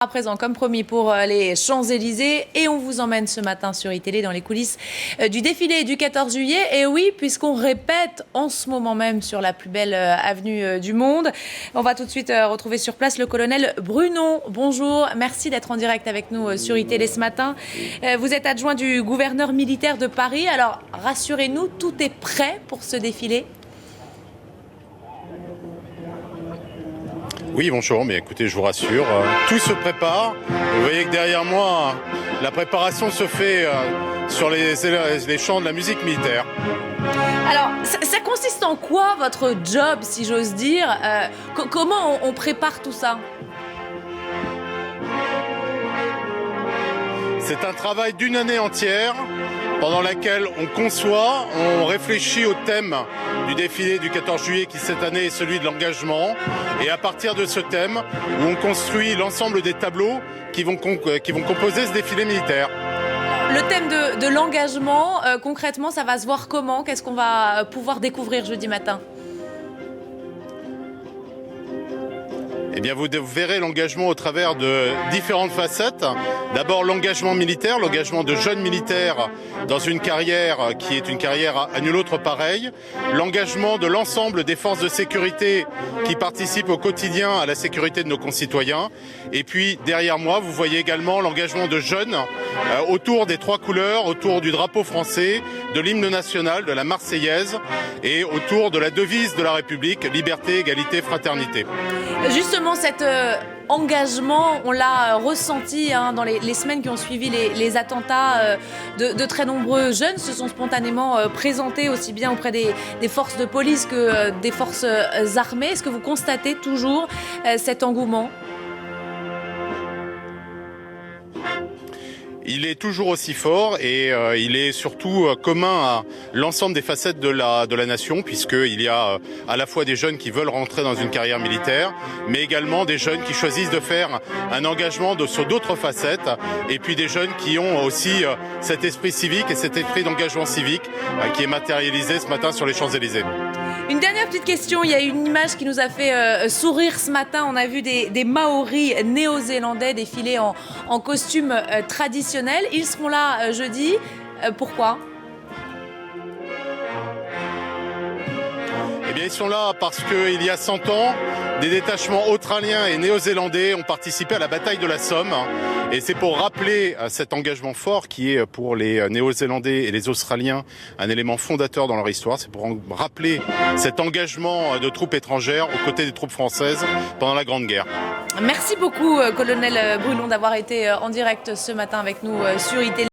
À présent, comme promis, pour les Champs-Élysées, et on vous emmène ce matin sur iTélé dans les coulisses du défilé du 14 juillet. Et oui, puisqu'on répète en ce moment même sur la plus belle avenue du monde. On va tout de suite retrouver sur place le colonel Brunon. Bonjour, merci d'être en direct avec nous sur iTélé ce matin. Vous êtes adjoint du gouverneur militaire de Paris. Alors, rassurez-nous, tout est prêt pour ce défilé ? Oui, bonjour, mais écoutez, je vous rassure, tout se prépare. Vous voyez que derrière moi, la préparation se fait sur les champs de la musique militaire. Alors, ça consiste en quoi votre job, si j'ose dire ? Comment on prépare tout ça ? C'est un travail d'une année entière pendant laquelle on conçoit, on réfléchit au thème du défilé du 14 juillet qui cette année est celui de l'engagement. Et à partir de ce thème, où on construit l'ensemble des tableaux qui vont composer ce défilé militaire. Le thème de l'engagement, concrètement, ça va se voir comment ? Qu'est-ce qu'on va pouvoir découvrir jeudi matin ? Eh bien, vous verrez l'engagement au travers de différentes facettes. D'abord, l'engagement militaire, l'engagement de jeunes militaires dans une carrière qui est une carrière à nul autre pareil. L'engagement de l'ensemble des forces de sécurité qui participent au quotidien à la sécurité de nos concitoyens. Et puis, derrière moi, vous voyez également l'engagement de jeunes autour des trois couleurs, autour du drapeau français, de l'hymne national, de la Marseillaise et autour de la devise de la République, liberté, égalité, fraternité. Justement, cet engagement, on l'a ressenti dans les semaines qui ont suivi les attentats. De très nombreux jeunes se sont spontanément présentés aussi bien auprès des forces de police que des forces armées. Est-ce que vous constatez toujours cet engouement ? Il est toujours aussi fort et il est surtout commun à l'ensemble des facettes de la nation, puisqu'il y a à la fois des jeunes qui veulent rentrer dans une carrière militaire, mais également des jeunes qui choisissent de faire un engagement sur d'autres facettes, et puis des jeunes qui ont aussi cet esprit civique et cet esprit d'engagement civique qui est matérialisé ce matin sur les Champs-Élysées. Une dernière petite question, il y a une image qui nous a fait sourire ce matin. On a vu des Maoris néo-zélandais défiler en costume traditionnel. Ils seront là jeudi. Pourquoi ? Eh bien, ils sont là parce qu'il y a 100 ans, des détachements australiens et néo-zélandais ont participé à la bataille de la Somme. Et c'est pour rappeler cet engagement fort qui est pour les Néo-Zélandais et les Australiens un élément fondateur dans leur histoire. C'est pour rappeler cet engagement de troupes étrangères aux côtés des troupes françaises pendant la Grande Guerre. Merci beaucoup, colonel Brunon, d'avoir été en direct ce matin avec nous sur iTélé.